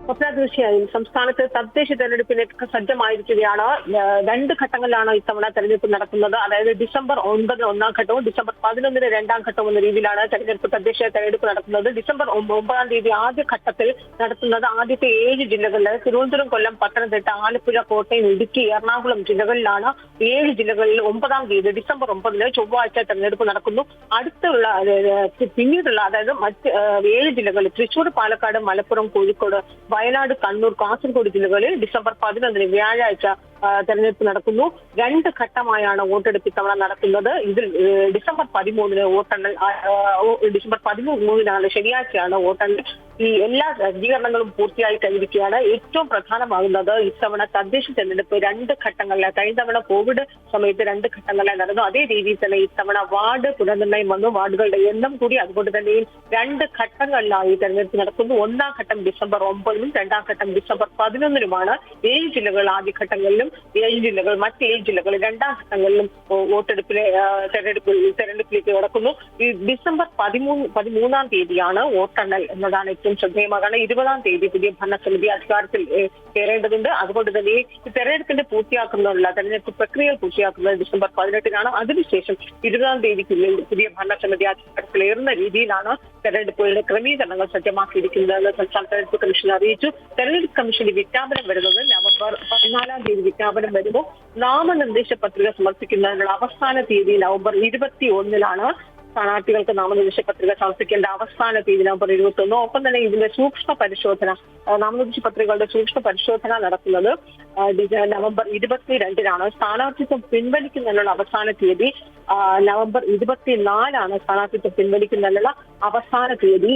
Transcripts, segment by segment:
തീർച്ചയായും സംസ്ഥാനത്ത് തദ്ദേശ തെരഞ്ഞെടുപ്പിലേക്ക് സജ്ജമായിരിക്കുകയാണ്. 2 ഘട്ടങ്ങളിലാണ് ഇത്തവണ തെരഞ്ഞെടുപ്പ് നടക്കുന്നത്. അതായത് ഡിസംബർ 9 ഒന്നാം ഘട്ടവും ഡിസംബർ 11 രണ്ടാം ഘട്ടവും എന്ന രീതിയിലാണ് തദ്ദേശ തെരഞ്ഞെടുപ്പ് നടക്കുന്നത്. ഡിസംബർ 9 തീയതി ആദ്യ ഘട്ടത്തിൽ നടത്തുന്നത് ആദ്യത്തെ 7 ജില്ലകളിൽ തിരുവനന്തപുരം, കൊല്ലം, പത്തനംതിട്ട, ആലപ്പുഴ, കോട്ടയം, ഇടുക്കി, എറണാകുളം ജില്ലകളിലാണ്. 7 ജില്ലകളിൽ 9 തീയതി ഡിസംബർ 9 ചൊവ്വാഴ്ച തെരഞ്ഞെടുപ്പ് നടക്കുന്നു. പിന്നീടുള്ള അതായത് മറ്റ് 7 ജില്ലകളിൽ തൃശൂർ, പാലക്കാട്, മലപ്പുറം, കോഴിക്കോട്, വയനാട്, കണ്ണൂർ, കാസർഗോഡ് ജില്ലകളിൽ ഡിസംബർ 11 വ്യാഴാഴ്ച തെരഞ്ഞെടുപ്പ് നടക്കുന്നു. 2 ഘട്ടമായാണ് വോട്ടെടുപ്പ് ഇത്തവണ നടക്കുന്നത്. ഇതിൽ ഡിസംബർ 13 വോട്ടെണ്ണൽ, ഡിസംബർ 13 ശനിയാഴ്ചയാണ് വോട്ടെണ്ണൽ. ഈ എല്ലാ സജ്ജീകരണങ്ങളും പൂർത്തിയായി കഴിഞ്ഞിരിക്കുകയാണ്. ഏറ്റവും പ്രധാനമാകുന്നത് ഇത്തവണ തദ്ദേശ തെരഞ്ഞെടുപ്പ് 2 ഘട്ടങ്ങളിലാണ്. കഴിഞ്ഞ തവണ കോവിഡ് സമയത്ത് 2 ഘട്ടങ്ങളിലായി നടന്നു. അതേ രീതിയിൽ തന്നെ ഇത്തവണ വാർഡ് പുനർനിർണ്ണയം വന്നു. വാർഡുകളുടെ എണ്ണം കൂടി. അതുകൊണ്ട് തന്നെ 2 ഘട്ടങ്ങളിലായി തെരഞ്ഞെടുപ്പ് നടക്കുന്നു. 1-ം ഘട്ടം ഡിസംബർ 9 2-ം ഘട്ടം ഡിസംബർ 11 7 ജില്ലകൾ ആദ്യഘട്ടങ്ങളിലും 7 ജില്ലകൾ മറ്റ് 7 ജില്ലകൾ 2-ം ഘട്ടങ്ങളിലും തെരഞ്ഞെടുപ്പിലേക്ക് കടക്കുന്നു. ഈ ഡിസംബർ 13 തീയതിയാണ് വോട്ടെണ്ണൽ എന്നതാണ് ഏറ്റവും ശ്രദ്ധേയമാകാണ്. 20-ം തീയതി പുതിയ ഭരണസമിതി അധികാരത്തിൽ കയറേണ്ടതുണ്ട്. അതുകൊണ്ട് തന്നെ ഈ തെരഞ്ഞെടുപ്പിന്റെ തെരഞ്ഞെടുപ്പ് പ്രക്രിയ പൂർത്തിയാക്കുന്നത് ഡിസംബർ 18 അതിനുശേഷം 20-ം തീയതിക്കുള്ളിൽ പുതിയ ഭരണസമിതി അധികാരത്തിലേറുന്ന രീതിയിലാണ് തെരഞ്ഞെടുപ്പുകളുടെ ക്രമീകരണങ്ങൾ സജ്ജമാക്കിയിരിക്കുന്നതെന്ന് സംസ്ഥാന തെരഞ്ഞെടുപ്പ് കമ്മീഷൻ അറിയിച്ചു. തെരഞ്ഞെടുപ്പ് കമ്മീഷന്റെ വിജ്ഞാപനം വരുന്നത് നവംബർ 14 തീയതി വിജ്ഞാപനം വരുമ്പോൾ നാമനിർദ്ദേശ പത്രിക സമർപ്പിക്കുന്നതിനുള്ള അവസാന തീയതി നവംബർ 21 സ്ഥാനാർത്ഥികൾക്ക് നാമനിർദ്ദേശ പത്രിക സമർപ്പിക്കേണ്ട അവസാന തീയതി നവംബർ 21. ഒപ്പം തന്നെ ഇതിന്റെ നാമനിർദ്ദേശ പത്രികകളുടെ സൂക്ഷ്മ പരിശോധന നടക്കുന്നത് നവംബർ 22 സ്ഥാനാർത്ഥിത്വം പിൻവലിക്കുന്നതിനുള്ള അവസാന തീയതി നവംബർ 24 സ്ഥാനാർത്ഥിത്വം പിൻവലിക്കുന്നതിനുള്ള അവസാന തീയതി.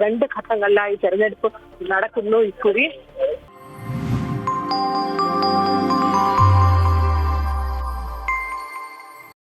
2 ഘട്ടങ്ങളിലായി തെരഞ്ഞെടുപ്പ് നടക്കുന്നു ഇക്കുറി.